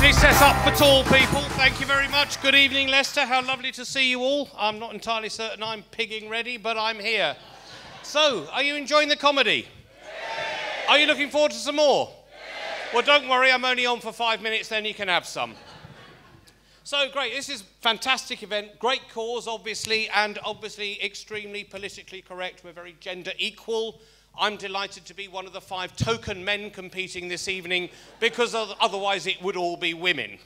Lovely set-up for tall people. Thank you very much. Good evening, Leicester. How lovely to see you all. I'm not entirely certain I'm pigging ready, but I'm here. So, are you enjoying the comedy? Are you looking forward to some more? Well, don't worry, I'm only on for 5 minutes, then you can have some. So, great. This is a fantastic event. Great cause, obviously, and obviously extremely politically correct. We're very gender equal. I'm delighted to be one of the 5 token men competing this evening because otherwise it would all be women.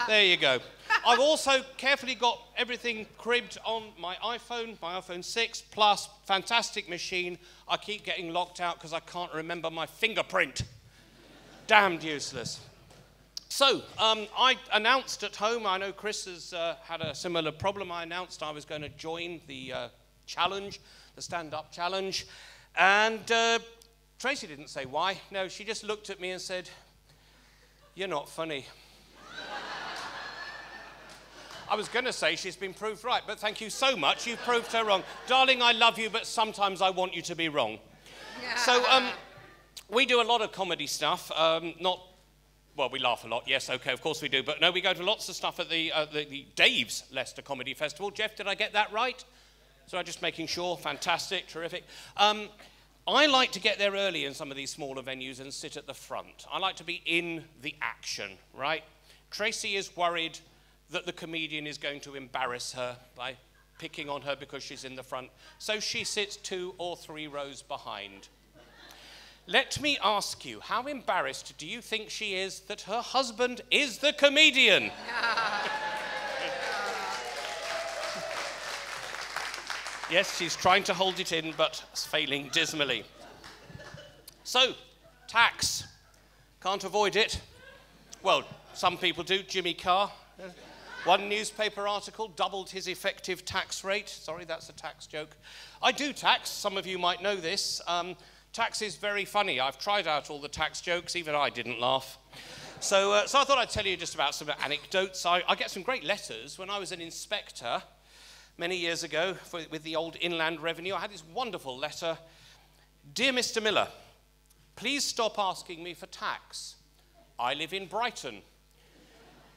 There you go. I've also carefully got everything cribbed on my iPhone 6 Plus, fantastic machine. I keep getting locked out because I can't remember my fingerprint. Damned useless. So, I announced at home, I know Chris has had a similar problem, I announced I was going to join the challenge, the stand-up challenge. And Tracy didn't say why. No, she just looked at me and said, "You're not funny." I was going to say she's been proved right, but thank you so much. You've proved her wrong. Darling, I love you, but sometimes I want you to be wrong. Yeah. So we do a lot of comedy stuff. Well, we laugh a lot. Yes, OK, of course we do. But no, we go to lots of stuff at the Dave's Leicester Comedy Festival. Jeff, did I get that right? So I'm just making sure. Fantastic, terrific. I like to get there early in some of these smaller venues and sit at the front. I like to be in the action, right? Tracy is worried that the comedian is going to embarrass her by picking on her because she's in the front. So she sits 2 or 3 rows behind. Let me ask you, how embarrassed do you think she is that her husband is the comedian? Yes, she's trying to hold it in, but failing dismally. So, tax. Can't avoid it. Well, some people do. Jimmy Carr. One newspaper article doubled his effective tax rate. Sorry, that's a tax joke. I do tax. Some of you might know this. Tax is very funny. I've tried out all the tax jokes. Even I didn't laugh. So I thought I'd tell you just about some anecdotes. I get some great letters. When I was an inspector many years ago with the old Inland Revenue, I had this wonderful letter. "Dear Mr. Miller, please stop asking me for tax. I live in Brighton.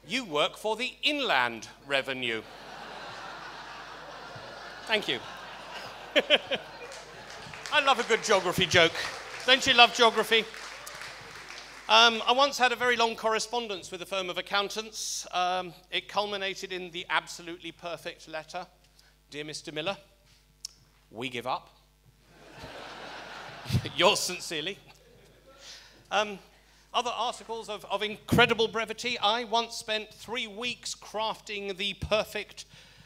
You work for the Inland Revenue." Thank you. I love a good geography joke. Don't you love geography? I once had a very long correspondence with a firm of accountants. It culminated in the absolutely perfect letter. "Dear Mr. Miller, we give up." Yours sincerely. Other articles of incredible brevity. I once spent 3 weeks crafting the perfect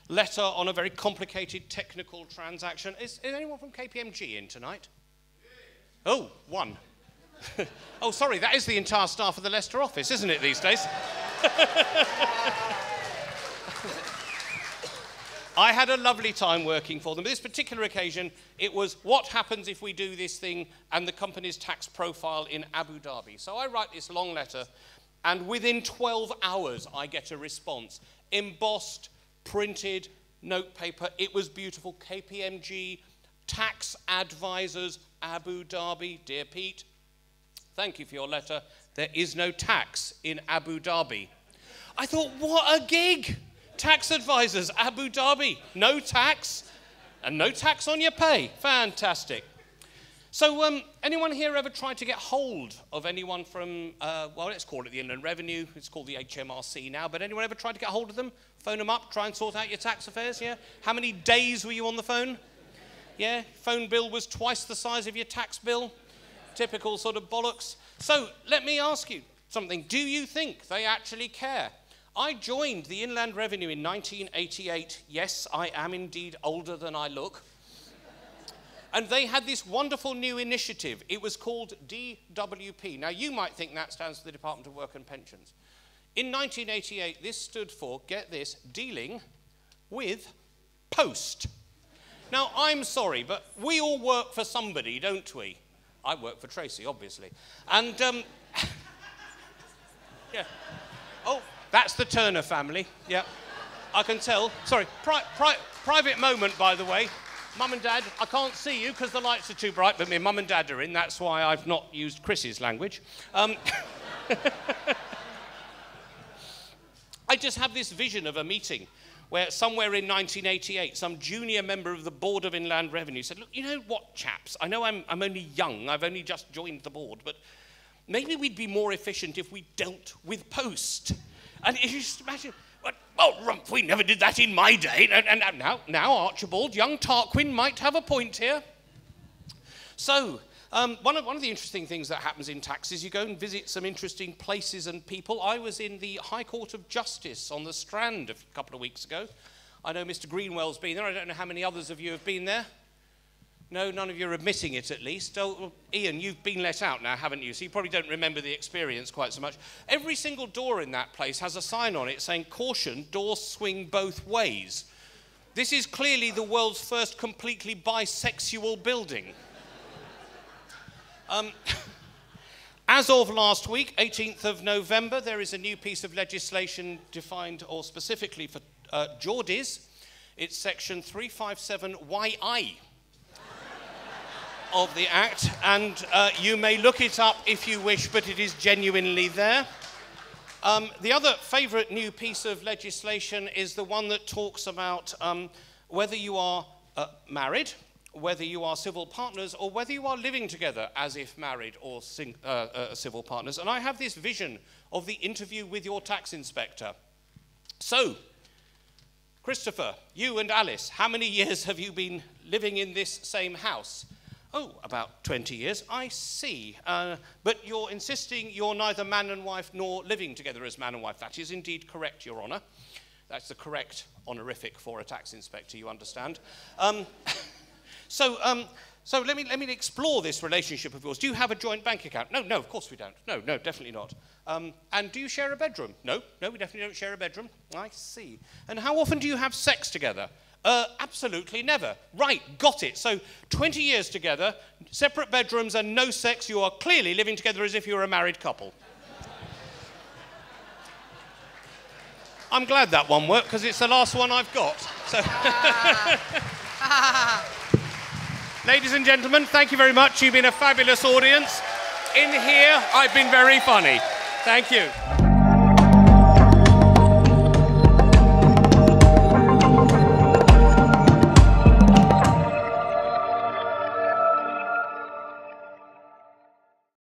letter on a very complicated technical transaction. Is anyone from KPMG in tonight? Oh, one. Oh, sorry, that is the entire staff of the Leicester office, isn't it, these days? I had a lovely time working for them. This particular occasion, it was what happens if we do this thing and the company's tax profile in Abu Dhabi. So I write this long letter, and within 12 hours, I get a response. Embossed, printed, notepaper. It was beautiful. KPMG, tax advisors, Abu Dhabi. "Dear Pete, thank you for your letter. There is no tax in Abu Dhabi." I thought, what a gig! Tax advisors, Abu Dhabi, no tax, and no tax on your pay. Fantastic. So, anyone here ever tried to get hold of anyone from, well, let's call it the Inland Revenue, it's called the HMRC now, but anyone ever tried to get hold of them? Phone them up, try and sort out your tax affairs, yeah? How many days were you on the phone? Yeah, phone bill was twice the size of your tax bill. Typical sort of bollocks. So, let me ask you something. Do you think they actually care? I joined the Inland Revenue in 1988. Yes, I am indeed older than I look. And they had this wonderful new initiative. It was called DWP. Now, you might think that stands for the Department of Work and Pensions. In 1988, this stood for, get this, dealing with post. Now, I'm sorry, but we all work for somebody, don't we? I work for Tracy, obviously. And, yeah. Oh, that's the Turner family. Yeah, I can tell. Sorry, private moment, by the way. Mum and Dad, I can't see you because the lights are too bright, but my mum and Dad are in. That's why I've not used Chris's language. I just have this vision of a meeting where somewhere in 1988, some junior member of the Board of Inland Revenue said, look, you know what, chaps, I know I'm only young, I've only just joined the board, but maybe we'd be more efficient if we dealt with post. And you just imagine, well, Rump, we never did that in my day. And now, Archibald, young Tarquin might have a point here. So, one of the interesting things that happens in tax is you go and visit some interesting places and people. I was in the High Court of Justice on the Strand a couple of weeks ago. I know Mr. Greenwell's been there. I don't know how many others of you have been there. No, none of you are admitting it, at least. Oh, well, Ian, you've been let out now, haven't you? So you probably don't remember the experience quite so much. Every single door in that place has a sign on it saying, caution, doors swing both ways. This is clearly the world's first completely bisexual building. As of last week, 18th of November, there is a new piece of legislation defined or specifically for Geordies. It's section 357YI of the Act, and you may look it up if you wish, but it is genuinely there. The other favourite new piece of legislation is the one that talks about whether you are married, whether you are civil partners, or whether you are living together as if married or civil partners. And I have this vision of the interview with your tax inspector. So, Christopher, you and Alice, how many years have you been living in this same house? Oh, about 20 years, I see. But you're insisting you're neither man and wife nor living together as man and wife. That is indeed correct, Your Honour. That's the correct honorific for a tax inspector, you understand. So let me explore this relationship of yours. Do you have a joint bank account? No, of course we don't. No, definitely not. And do you share a bedroom? No, we definitely don't share a bedroom. I see. And how often do you have sex together? Absolutely never. Right, got it. So 20 years together, separate bedrooms and no sex. You are clearly living together as if you were a married couple. I'm glad that one worked because it's the last one I've got. So. Ladies and gentlemen, thank you very much. You've been a fabulous audience. In here, I've been very funny. Thank you.